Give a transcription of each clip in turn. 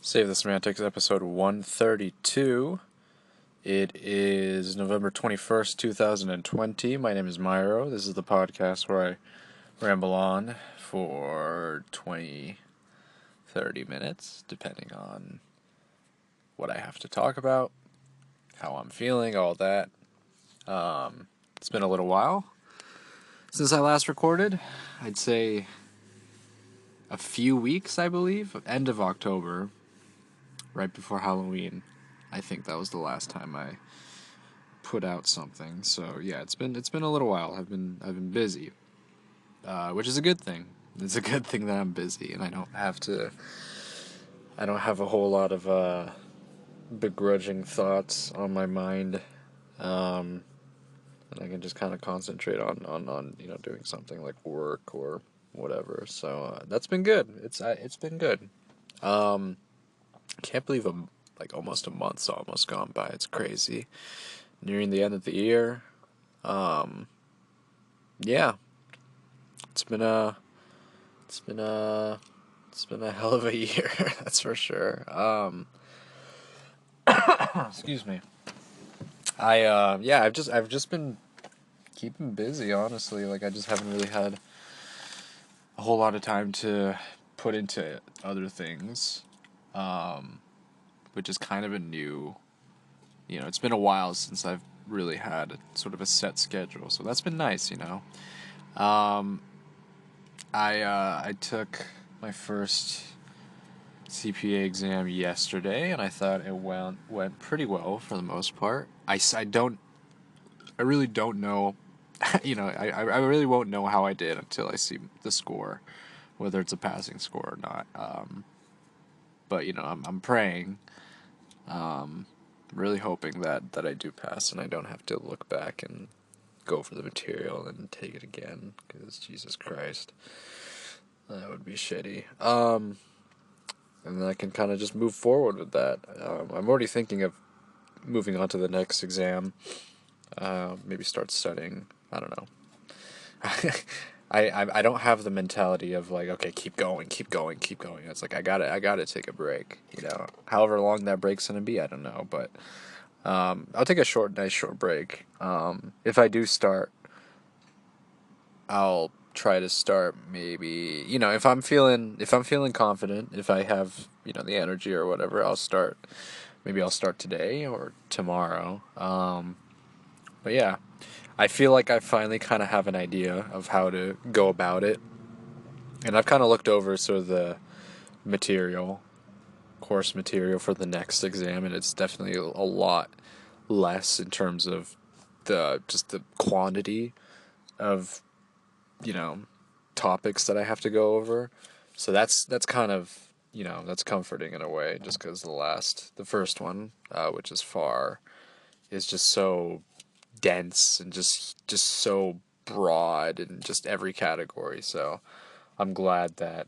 Save the Semantics, episode 132. It is November 21st, 2020. My name is Myro. This is the podcast where I ramble on for 20, 30 minutes, depending on what I have to talk about, how I'm feeling, all that. It's been a little while since I last recorded. I'd say a few weeks, I believe. End of October. Right before Halloween. I think that was the last time I put out something. So yeah, it's been a little while. I've been busy, which is a good thing. It's a good thing that I'm busy and I don't have a whole lot of begrudging thoughts on my mind, and I can just kind of concentrate on doing something like work or whatever. So that's been good. It's been good. Can't believe almost a month's almost gone by. It's crazy. Nearing the end of the year. Yeah. It's been a hell of a year, that's for sure. Excuse me. I've just been keeping busy, honestly. Like I just haven't really had a whole lot of time to put into other things. Which is kind of a new, it's been a while since I've really had sort of a set schedule, so that's been nice, I took my first CPA exam yesterday, and I thought it went pretty well for the most part. I really don't know, I really won't know how I did until I see the score, whether it's a passing score or not. But I'm praying. Really hoping that I do pass and I don't have to look back and go for the material and take it again, because Jesus Christ, that would be shitty. And then I can kind of just move forward with that. I'm already thinking of moving on to the next exam. Maybe start studying. I don't know. I don't have the mentality of like, okay, keep going. It's like I gotta take a break. However long that break's gonna be, I don't know, but I'll take a nice short break. If I do start, I'll try to start maybe, if I'm feeling confident, if I have the energy or whatever, I'll start. Maybe I'll start today or tomorrow. But yeah. I feel like I finally kind of have an idea of how to go about it. And I've kind of looked over sort of the course material for the next exam, and it's definitely a lot less in terms of the quantity of, topics that I have to go over. So that's kind of, that's comforting in a way, just because the first one, which is FAR, is just so dense and just so broad in just every category. So I'm glad that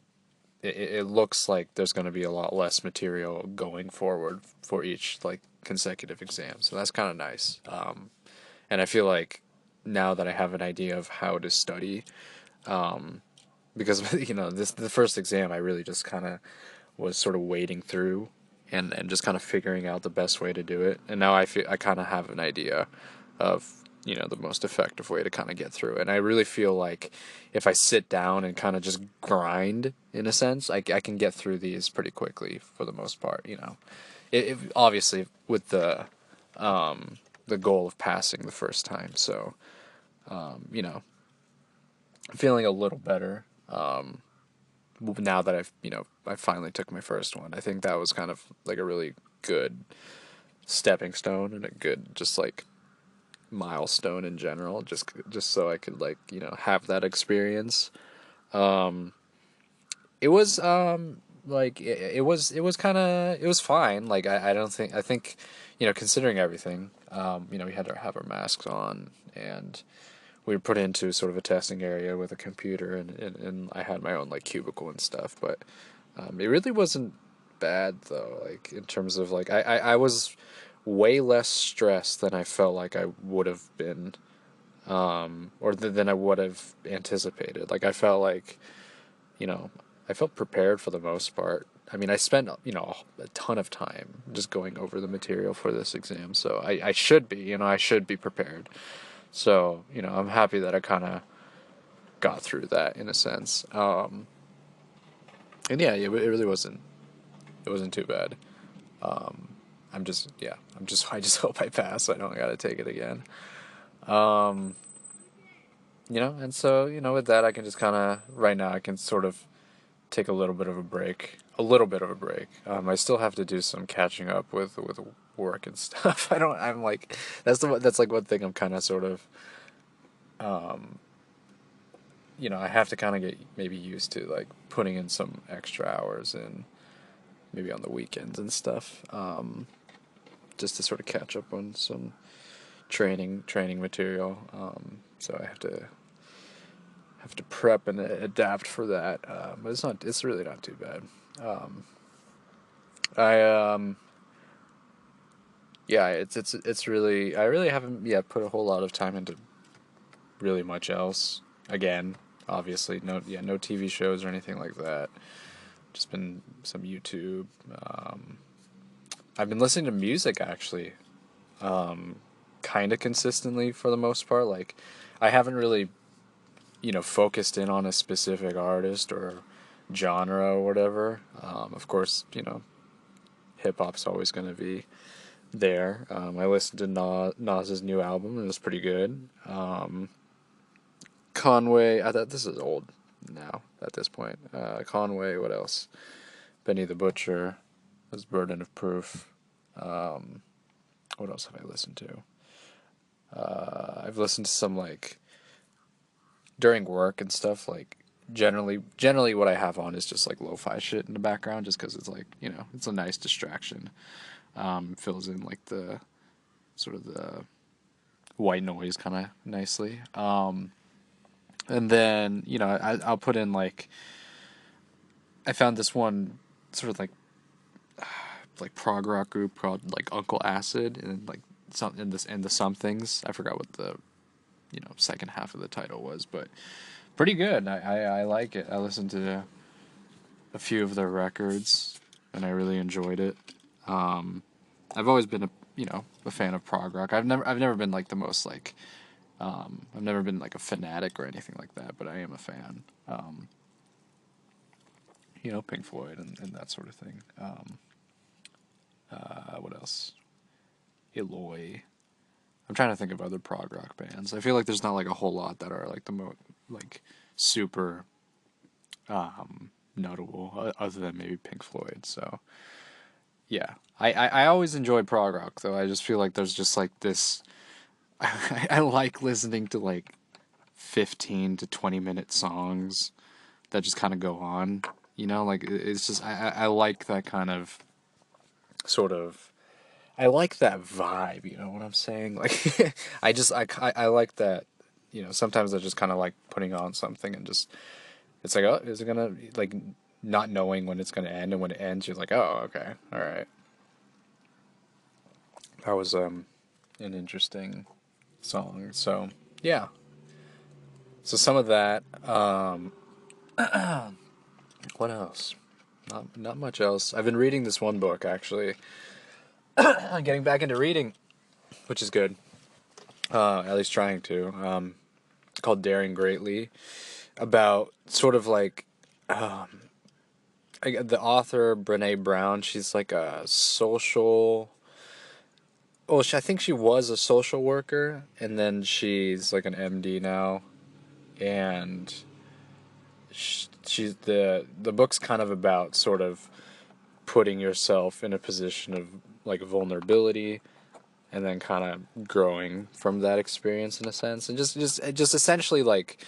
it looks like there's going to be a lot less material going forward for each consecutive exam. So that's kind of nice. And I feel like now that I have an idea of how to study, because the first exam I really just kind of was sort of wading through and just kind of figuring out the best way to do it. And now I kind of have an idea of the most effective way to kind of get through it. And I really feel like if I sit down and kind of just grind, in a sense, I can get through these pretty quickly for the most part. It obviously with the goal of passing the first time. So I'm feeling a little better now that I finally took my first one. I think that was kind of like a really good stepping stone and a good just milestone in general, just so I could have that experience. It was it was fine. I think considering everything, we had to have our masks on, and we were put into sort of a testing area with a computer, and I had my own cubicle and stuff, but it really wasn't bad though, in terms of I was way less stressed than I felt like I would have been, than I would have anticipated. I felt I felt prepared for the most part, I mean, I spent, a ton of time just going over the material for this exam, so I should be, I should be prepared. So, I'm happy that I kind of got through that in a sense. And yeah, it really it wasn't too bad. I just hope I pass. I don't got to take it again. Um, and so, with that, I can just kind of, right now, I can sort of take a little bit of a break. A little bit of a break. I still have to do some catching up with work and stuff. I'm like, that's like one thing I'm kind of sort of, um, I have to kind of get maybe used to, like, putting in some extra hours and maybe on the weekends and stuff, just to sort of catch up on some training material. So I have to prep and adapt for that. But it's really not too bad. I yeah, it's really, I really haven't yet put a whole lot of time into really much else. Again, obviously no TV shows or anything like that. Just been some YouTube. I've been listening to music actually, kind of consistently for the most part. Like, I haven't really, focused in on a specific artist or genre or whatever. Of course, hip hop's always going to be there. I listened to Nas's new album. It was pretty good. Conway, I thought this is old now at this point. Conway, what else? Benny the Butcher was Burden of Proof. What else have I listened to? I've listened to some, like, during work and stuff, like, generally what I have on is just like lo-fi shit in the background, just because it's like, it's a nice distraction. Fills in like the sort of the white noise kind of nicely. And then, I'll put in, like, I found this one sort of like prog rock group called, like, Uncle Acid, and like some in this and the Somethings. I forgot what the second half of the title was, but pretty good. I like it. I listened to a few of their records and I really enjoyed it. I've always been a fan of prog rock. I've never been like the most, like, I've never been like a fanatic or anything like that, but I am a fan. Pink Floyd and that sort of thing. What else? Eloy. I'm trying to think of other prog rock bands. I feel like there's not like a whole lot that are like like super notable, other than maybe Pink Floyd. So yeah, I always enjoy prog rock though. I just feel like there's just like this. I like listening to like 15 to 20-minute songs that just kind of go on. Like, it's just I like that kind of sort of. I like that vibe, you know what I'm saying? Like, I like that, sometimes I just kind of like putting on something and just, it's like, oh, is it gonna, like, not knowing when it's gonna end, and when it ends, you're like, oh, okay, alright. That was, an interesting song, so, yeah. So some of that, what else? Not much else. I've been reading this one book, actually. I'm getting back into reading, which is good. At least trying to. Called Daring Greatly, about sort of like, the author Brene Brown. She's like a social. Well, I think she was a social worker, and then she's like an MD now, and she's the book's kind of about sort of putting yourself in a position of, like, vulnerability, and then kind of growing from that experience in a sense, and just essentially, like,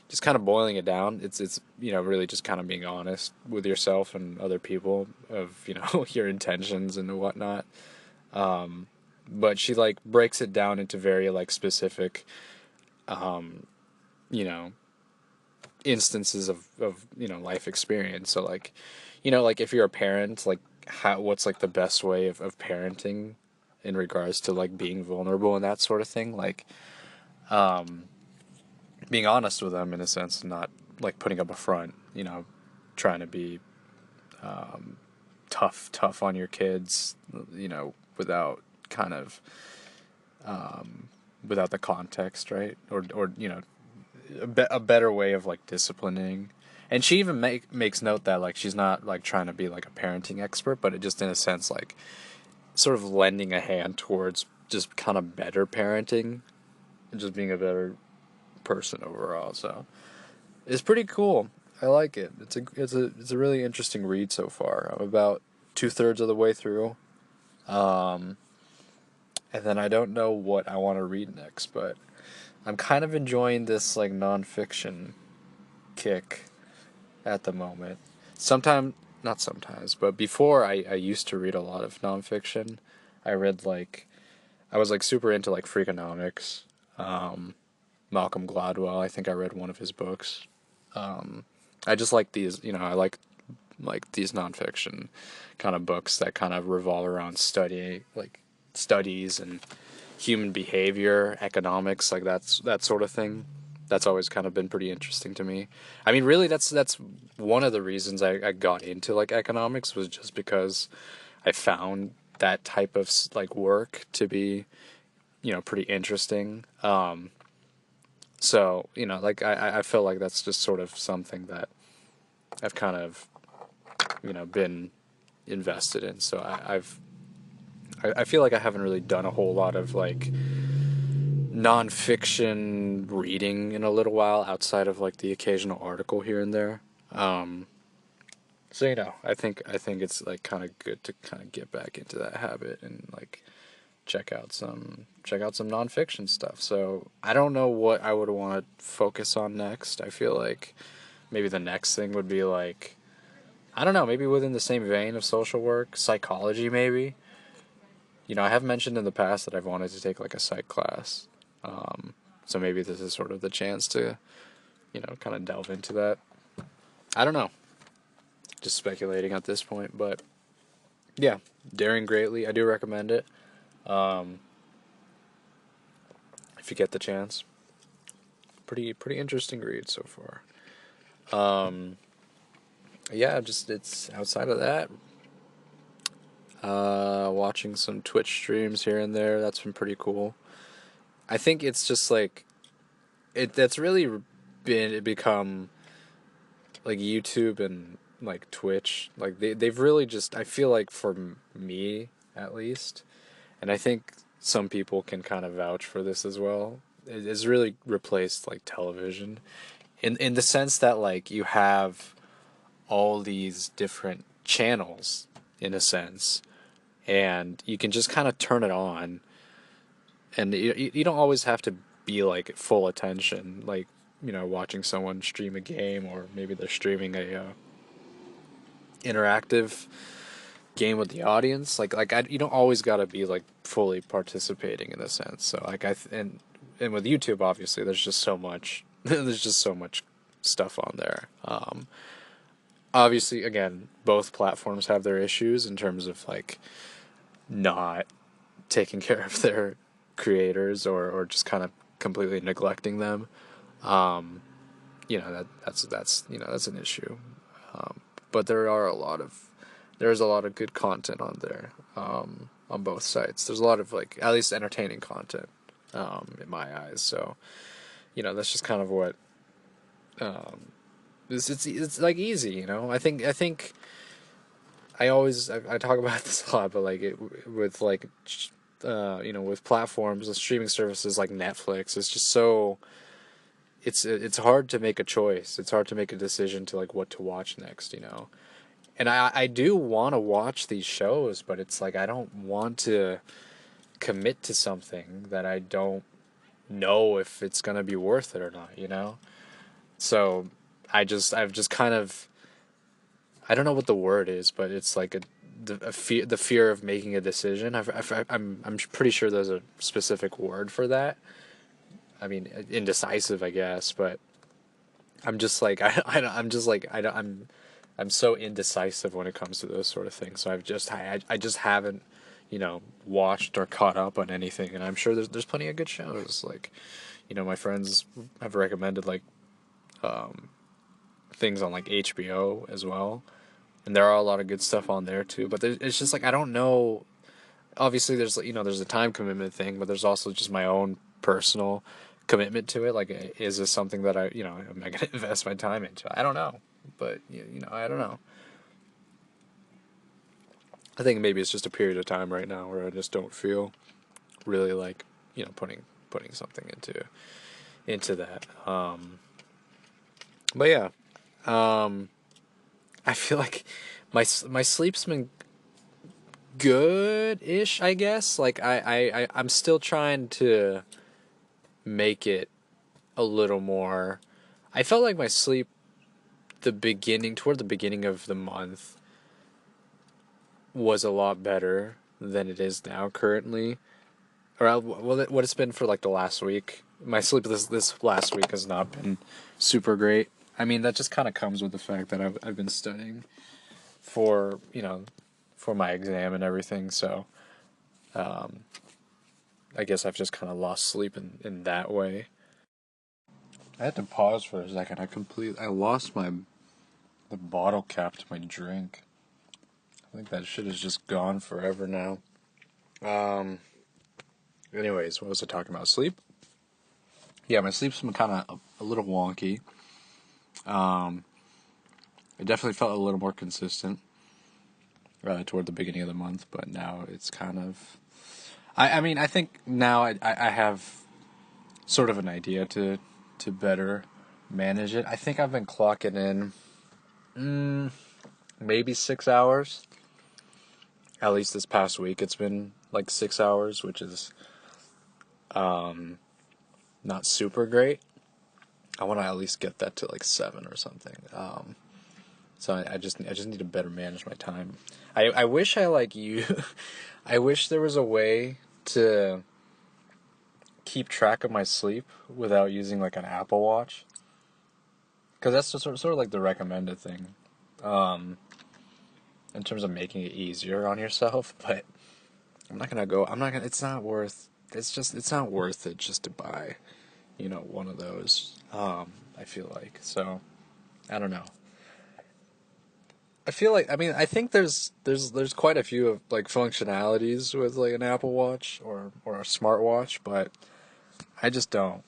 just kind of boiling it down. It's really just kind of being honest with yourself and other people of your intentions and whatnot. But she, like, breaks it down into very, like, specific, you know instances of life experience. So, like, like, if you're a parent, like, what's like the best way of parenting in regards to, like, being vulnerable and that sort of thing, like, being honest with them in a sense, not like putting up a front, trying to be tough on your kids, without kind of without the context, right? Or a better way of like disciplining. And she even makes note that like she's not like trying to be like a parenting expert, but it just in a sense like sort of lending a hand towards just kind of better parenting and just being a better person overall. So it's pretty cool. I like it. It's a really interesting read so far. I'm about 2/3 of the way through. And then I don't know what I want to read next, but I'm kind of enjoying this like nonfiction kick at the moment. Not sometimes, but before I used to read a lot of nonfiction. I read I was like super into like Freakonomics, Malcolm Gladwell. I think I read one of his books. I just like these, I like these nonfiction kind of books that kind of revolve around studies and human behavior, economics, like that sort of thing. That's always kind of been pretty interesting to me. I mean, really, that's one of the reasons I got into like economics, was just because I found that type of like work to be, pretty interesting. So like I feel like that's just sort of something that I've kind of been invested in. So I feel like I haven't really done a whole lot of like nonfiction reading in a little while, outside of like the occasional article here and there. So I think it's like kind of good to kind of get back into that habit and like check out some nonfiction stuff. So I don't know what I would want to focus on next. I feel like maybe the next thing would be like, I don't know, maybe within the same vein of social work, psychology maybe. I have mentioned in the past that I've wanted to take like a psych class. So maybe this is sort of the chance to, kind of delve into that. I don't know. Just speculating at this point, but yeah, Daring Greatly. I do recommend it. If you get the chance. Pretty interesting read so far. Yeah, just it's outside of that. Watching some Twitch streams here and there. That's been pretty cool. I think it's just like that's really become like YouTube and like Twitch. Like they've really just, I feel like for me at least, and I think some people can kind of vouch for this as well. It's really replaced like television in the sense that like you have all these different channels in a sense, and you can just kind of turn it on, and you don't always have to be like full attention, like watching someone stream a game, or maybe they're streaming a interactive game with the audience. You don't always got to be like fully participating in a sense. So like and with YouTube, obviously, there's just so much there's just so much stuff on there. Obviously, again, both platforms have their issues in terms of like not taking care of their creators, or just kind of completely neglecting them. That's an issue. But there's a lot of good content on there, on both sites. There's a lot of like at least entertaining content, in my eyes. So, that's just kind of what, it's like easy. I think I talk about this a lot, but like with like with platforms, with streaming services like Netflix, it's just so it's hard to make a choice. It's hard to make a decision to like what to watch next. And I do want to watch these shows, but it's like I don't want to commit to something that I don't know if it's gonna be worth it or not. So I've just kind of, I don't know what the word is, but it's like the fear of making a decision. I'm pretty sure there's a specific word for that. I mean, indecisive, I guess, but I'm just like I'm so indecisive when it comes to those sort of things. So I just haven't, watched or caught up on anything, and I'm sure there's plenty of good shows. Like, my friends have recommended like things on like HBO as well, and there are a lot of good stuff on there too. But it's just like I don't know. Obviously, there's a time commitment thing, but there's also just my own personal commitment to it. Like, is this something that am I going to invest my time into? I don't know, but I don't know. I think maybe it's just a period of time right now where I just don't feel really like putting something into that. But yeah, I feel like my sleep's been good-ish, I guess. Like I'm still trying to make it a little more. I felt like my sleep toward the beginning of the month was a lot better than it is now currently. Or what it's been for like the last week. My sleep this last week has not been super great. I mean, that just kind of comes with the fact that I've been studying for for my exam and everything. So I guess I've just kind of lost sleep in that way. I had to pause for a second. I lost the bottle cap to my drink. I think that shit is just gone forever now. Anyways, what was I talking about? Sleep? Yeah, my sleep's been kind of a little wonky. It definitely felt a little more consistent toward the beginning of the month, but now it's kind of. I mean, I think now I have sort of an idea to better manage it. I think I've been clocking in maybe 6 hours. At least this past week, it's been like 6 hours, which is not super great. I want to at least get that to like 7 or something. So I just need to better manage my time. I wish I like you. I wish there was a way to keep track of my sleep without using like an Apple Watch, because that's just sort of like the recommended thing, in terms of making it easier on yourself. But I'm not gonna. It's not worth. It's not worth it just to buy, one of those. I feel like so. I don't know. I feel like I think there's quite a few of like functionalities with like an Apple Watch or a smartwatch, but I just don't.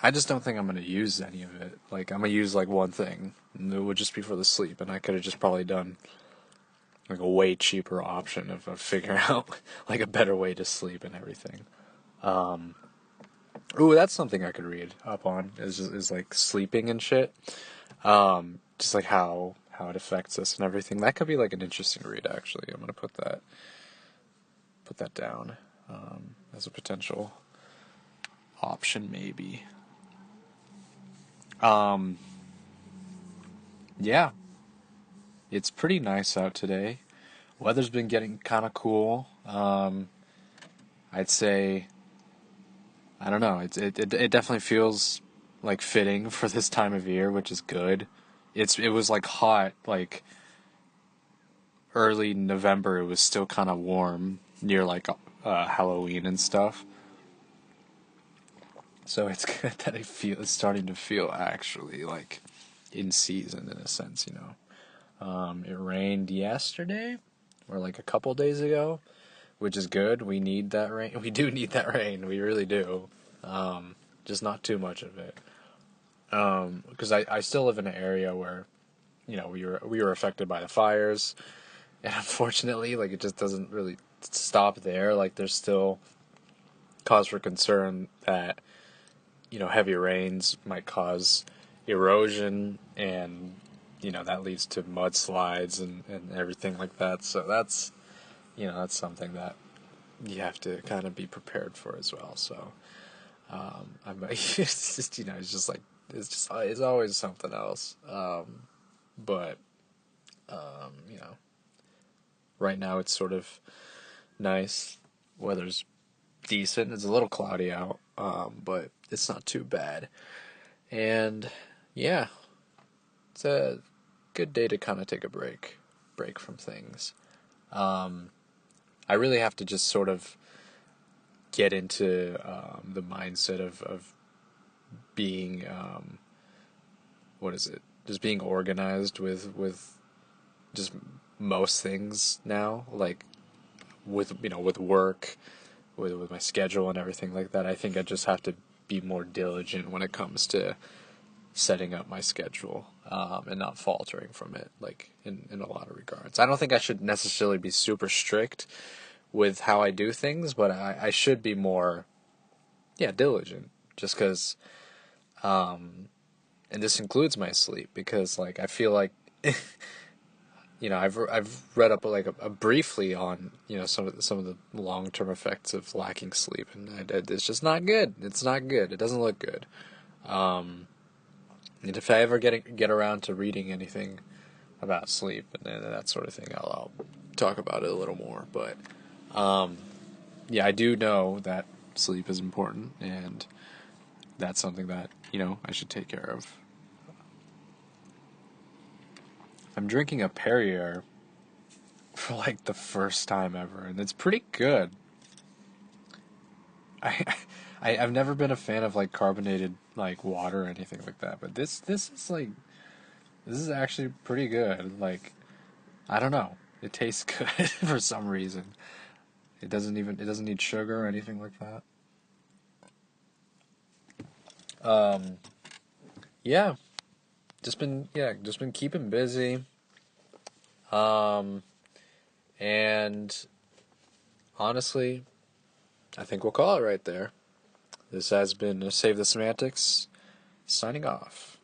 I just don't think I'm gonna use any of it. Like I'm gonna use like one thing, and it would just be for the sleep, and I could have just probably done like a way cheaper option of figuring out like a better way to sleep and everything. Ooh, that's something I could read up on is like sleeping and shit. Just like how it affects us and everything. That could be like an interesting read actually. I'm gonna put that down as a potential option maybe. Yeah, it's pretty nice out today. Weather's been getting kind of cool. I'd say, I don't know. It definitely feels like fitting for this time of year, which is good. It was like hot like early November. It was still kind of warm near like Halloween and stuff. So it's good that it's starting to feel actually like in season in a sense. It rained yesterday or like a couple days ago, which is good. We need that rain. We do need that rain. We really do. Just not too much of it. Because I still live in an area where, we were affected by the fires, and unfortunately, like it just doesn't really stop there. Like there's still cause for concern that, heavy rains might cause erosion, and that leads to mudslides and everything like that. So that's something that you have to kind of be prepared for as well. So it's just it's just like it's always something else. But right now it's sort of nice. Weather's decent. It's a little cloudy out, but it's not too bad. And yeah, it's a good day to kind of take a break from things. I really have to just sort of get into the mindset of being what is it? Just being organized with just most things now, like with with work, with my schedule and everything like that. I think I just have to be more diligent when it comes to setting up my schedule, and not faltering from it, like in a lot of regards. I don't think I should necessarily be super strict with how I do things, but I should be more, yeah, diligent, just because, and this includes my sleep, because like I feel like I've read up like a briefly on some of the long term effects of lacking sleep, and it's just not good. It's not good. It doesn't look good. And if I ever get around to reading anything about sleep and that sort of thing, I'll talk about it a little more. But yeah, I do know that sleep is important, and that's something that I should take care of. I'm drinking a Perrier for like the first time ever, and it's pretty good. I, I've never been a fan of like carbonated like water or anything like that, but this is like this is actually pretty good. Like, I don't know, it tastes good for some reason. It doesn't need sugar or anything like that. Um, yeah, just been keeping busy. Um, and honestly, I think we'll call it right there. This has been Save the Semantics, signing off.